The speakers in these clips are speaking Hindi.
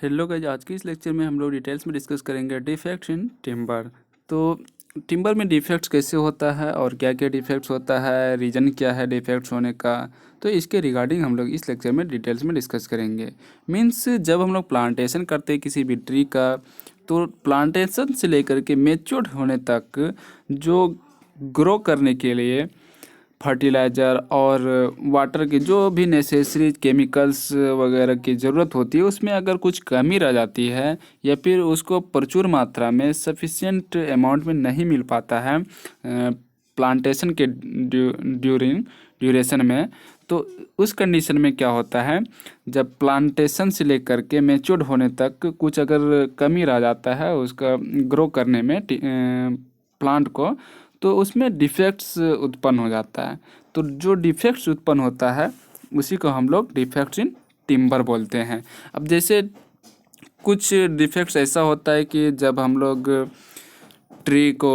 हेलो गाइस, आज के इस लेक्चर में हम लोग डिटेल्स में डिस्कस करेंगे डिफेक्ट्स इन टिम्बर। तो टिम्बर में डिफेक्ट्स कैसे होता है और क्या क्या डिफेक्ट्स होता है, रीज़न क्या है डिफेक्ट्स होने का, तो इसके रिगार्डिंग हम लोग इस लेक्चर में डिटेल्स में डिस्कस करेंगे। मीन्स जब हम लोग प्लांटेशन करते हैं किसी भी ट्री का, तो प्लांटेशन से लेकर के मैच्योर होने तक जो ग्रो करने के लिए फर्टिलाइज़र और वाटर की जो भी नेसेसरी केमिकल्स वगैरह की ज़रूरत होती है, उसमें अगर कुछ कमी रह जाती है या फिर उसको प्रचुर मात्रा में सफिशिएंट अमाउंट में नहीं मिल पाता है प्लांटेशन के ड्यूरेशन में, तो उस कंडीशन में क्या होता है, जब प्लांटेशन से लेकर के मैच्योर होने तक कुछ अगर कमी रह जाता है उसका ग्रो करने में प्लांट को, तो उसमें डिफेक्ट्स उत्पन्न हो जाता है। तो जो डिफेक्ट्स उत्पन्न होता है उसी को हम लोग डिफेक्ट्स इन टिम्बर बोलते हैं। अब जैसे कुछ डिफेक्ट्स ऐसा होता है कि जब हम लोग ट्री को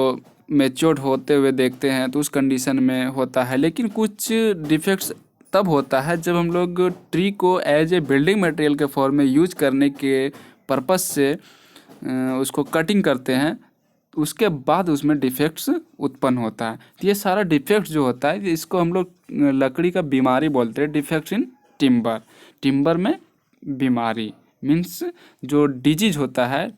मैच्योर होते हुए देखते हैं तो उस कंडीशन में होता है, लेकिन कुछ डिफेक्ट्स तब होता है जब हम लोग ट्री को एज ए बिल्डिंग मटेरियल के फॉर्म में यूज करने के पर्पस से उसको कटिंग करते हैं, उसके बाद उसमें डिफेक्ट्स उत्पन्न होता है। तो ये सारा डिफेक्ट्स जो होता है इसको हम लोग लकड़ी का बीमारी बोलते हैं, डिफेक्ट्स इन टिम्बर। टिम्बर में बीमारी मीन्स जो डिजीज होता है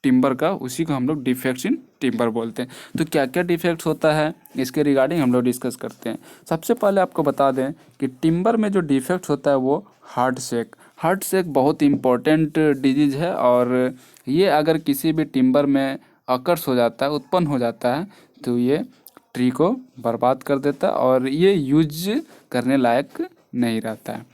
टिम्बर का, उसी को हम लोग डिफेक्ट्स इन टिम्बर बोलते हैं। तो क्या क्या डिफेक्ट्स होता है इसके रिगार्डिंग हम लोग डिस्कस करते हैं। सबसे पहले आपको बता दें कि टिम्बर में जो डिफेक्ट्स होता है वो हार्ट शेक बहुत इंपॉर्टेंट डिजीज है, और ये अगर किसी भी टिम्बर में अकर्स हो जाता है, उत्पन्न हो जाता है, तो ये ट्री को बर्बाद कर देता है और ये यूज करने लायक नहीं रहता है।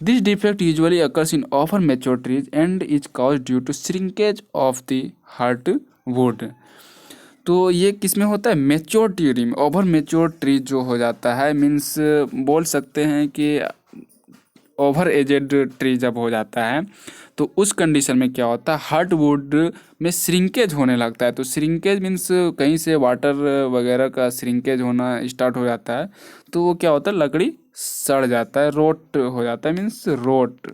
This defect usually occurs in over mature trees and is cause due to shrinkage of the heart wood. तो ये किस में होता है, मैच्योर ट्री में। ओवर मैच्योर ट्री जो हो जाता है, मीन्स बोल सकते हैं कि ओवर एजेड ट्री जब हो जाता है तो उस कंडीशन में क्या होता है, हार्टवुड में श्रिंकेज होने लगता है। तो श्रिंकेज मीन्स कहीं से वाटर वगैरह का श्रिंकेज होना स्टार्ट हो जाता है, तो वो क्या होता है, लकड़ी सड़ जाता है, रोट हो जाता है, मीन्स रोट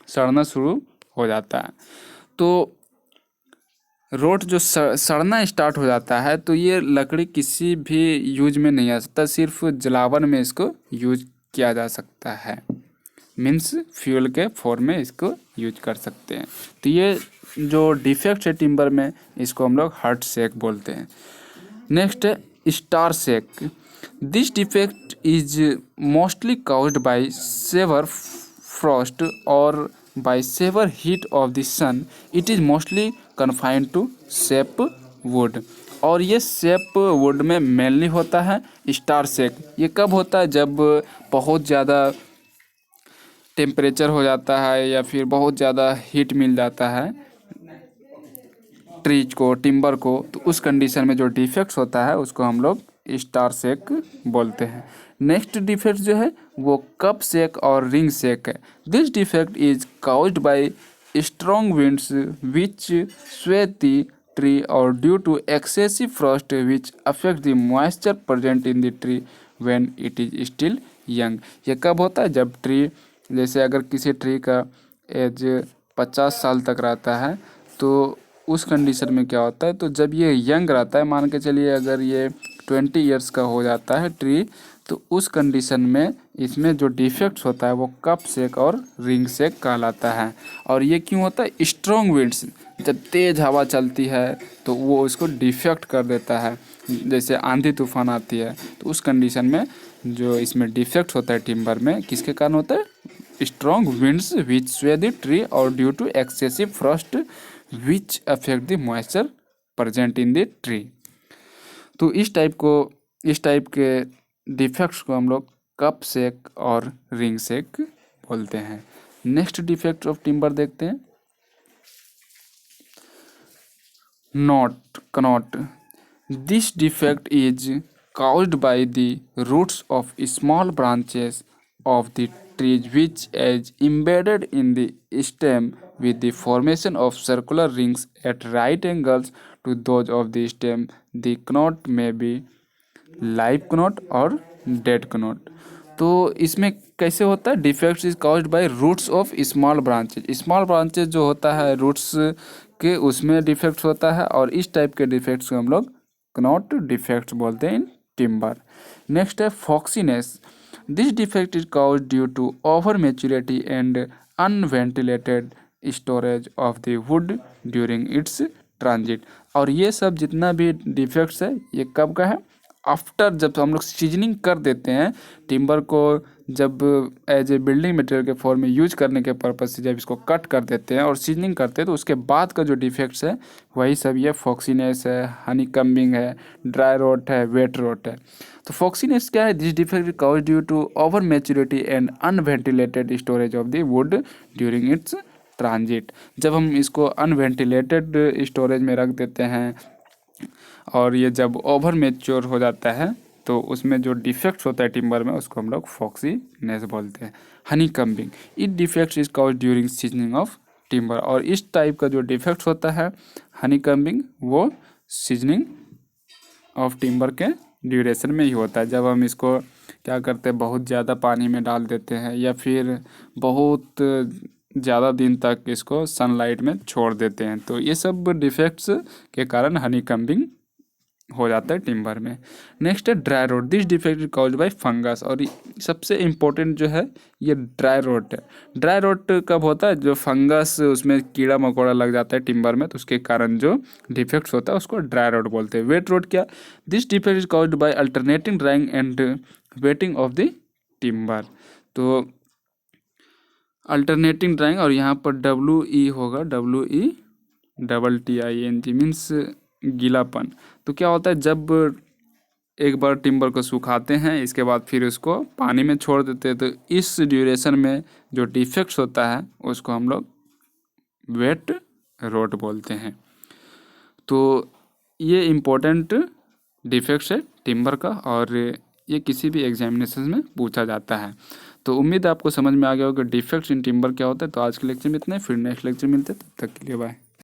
सड़ना शुरू हो जाता है। तो रोट जो सड़ना स्टार्ट हो जाता है, तो ये लकड़ी किसी भी यूज में नहीं आ सकता, सिर्फ जलावन में इसको यूज किया जा सकता है, मीन्स फ्यूल के फॉर्म में इसको यूज कर सकते हैं। तो ये जो डिफेक्ट है टिम्बर में, इसको हम लोग हार्ट शेक बोलते हैं। नेक्स्ट है star shake. This defect is mostly caused by severe frost और by severe heat of the sun. It is mostly confined to sap wood. और ये सेप वुड में मेनली होता है स्टार शेक। ये कब होता है, जब बहुत ज़्यादा टेम्परेचर हो जाता है या फिर बहुत ज़्यादा हीट मिल जाता है ट्रीज को, टिम्बर को, तो उस कंडीशन में जो डिफेक्ट्स होता है उसको हम लोग स्टार शेक बोलते हैं। नेक्स्ट डिफेक्ट जो है वो कप शेक और रिंग शेक है। This defect is caused by strong winds which sway the tree और due to excessive frost which affect the moisture present in the tree when it is still young. ये कब होता है, जब ट्री, जैसे अगर किसी ट्री का एज 50 साल तक रहता है, तो उस कंडीशन में क्या होता है, तो जब ये यंग रहता है, मान के चलिए अगर ये 20 ईयर्स का हो जाता है ट्री, तो उस कंडीशन में इसमें जो डिफेक्ट्स होता है वो कप शेक और रिंग शेक कहलाता है। और ये क्यों होता है, स्ट्रॉन्ग विंड्स, जब तेज़ हवा चलती है तो वो उसको डिफेक्ट कर देता है, जैसे आंधी तूफान आती है, तो उस कंडीशन में जो इसमें डिफेक्ट होता है टिम्बर में, किसके कारण होता है, strong winds which sway the tree और due to excessive frost which affect the moisture present in the tree. तो इस टाइप के डिफेक्ट्स को हम लोग कप शेक और रिंग शेक बोलते हैं। नेक्स्ट डिफेक्ट ऑफ टिम्बर देखते हैं, knot. This defect is caused by the roots of small branches of the trees which is embedded in the stem with the formation of circular rings at right angles to those of the stem. The knot may be live knot or dead knot. तो इसमें कैसे होता है, defects is caused by roots of small branches. Small branches जो होता है रूट्स के, उसमें डिफेक्ट्स होता है, और इस टाइप के डिफेक्ट्स को हम लोग कनॉट डिफेक्ट्स बोलते हैं इन टिम्बर। नेक्स्ट है foxiness. This defect is caused due to over maturity and unventilated storage of the wood during its transit. और ये सब जितना भी डिफेक्ट्स है ये कब का है, आफ्टर जब हम लोग सीजनिंग कर देते हैं टिम्बर को, जब एज ए बिल्डिंग मटेरियल के फॉर्म में यूज करने के पर्पज से जब इसको कट कर देते हैं और सीजनिंग करते हैं, तो उसके बाद का जो डिफेक्ट्स है वही सब ये फॉक्सीनेस है, हनी कम्बिंग है, ड्राई रोट है, वेट रोट है। तो फॉक्सीनेस क्या है, this defect cause due to over maturity and unventilated storage of the wood during its transit. जब हम इसको अनवेंटिलेटेड स्टोरेज में रख देते हैं और ये जब ओवर मैच्योर हो जाता है, तो उसमें जो डिफेक्ट्स होता है टिम्बर में उसको हम लोग फॉक्सीनेस बोलते हैं। Honey combing, it defects is cause during seasoning of timber. और इस टाइप का जो डिफेक्ट्स होता है हनी कम्बिंग, वो सीजनिंग ऑफ टिम्बर के ड्यूरेशन में ही होता है। जब हम इसको क्या करते हैं, बहुत ज़्यादा पानी में डाल देते हैं या फिर बहुत ज़्यादा दिन तक इसको सनलाइट में छोड़ देते हैं, तो ये सब डिफेक्ट्स के कारण हनी कम्बिंग हो जाता है टिम्बर में। नेक्स्ट है dry rot. This defect is caused by fungus. और सबसे इम्पोर्टेंट जो है ये ड्राई रोट है। ड्राई रोट कब होता है, जो फंगस उसमें कीड़ा मकोड़ा लग जाता है टिम्बर में, तो उसके कारण जो डिफेक्ट्स होता है उसको ड्राई रोट बोलते हैं। वेट रोट क्या, this defect is caused by alternating drawing and waiting of the timber. तो अल्टरनेटिंग ड्राइंग, और यहाँ पर WE होगा, WETTING मीन्स गीलापन। तो क्या होता है, जब एक बार टिम्बर को सुखाते हैं इसके बाद फिर उसको पानी में छोड़ देते हैं, तो इस ड्यूरेशन में जो डिफेक्ट्स होता है उसको हम लोग वेट रोट बोलते हैं। तो ये इम्पोर्टेंट डिफेक्ट्स है टिम्बर का, और ये किसी भी एग्जामिनेशन में पूछा जाता है। तो उम्मीद है आपको समझ में आ गया होगा डिफेक्ट्स इन टिम्बर क्या होता है। तो आज के लेक्चर में इतना ही, फिर नेक्स्ट लेक्चर मिलते हैं, तब तक के लिए बाय।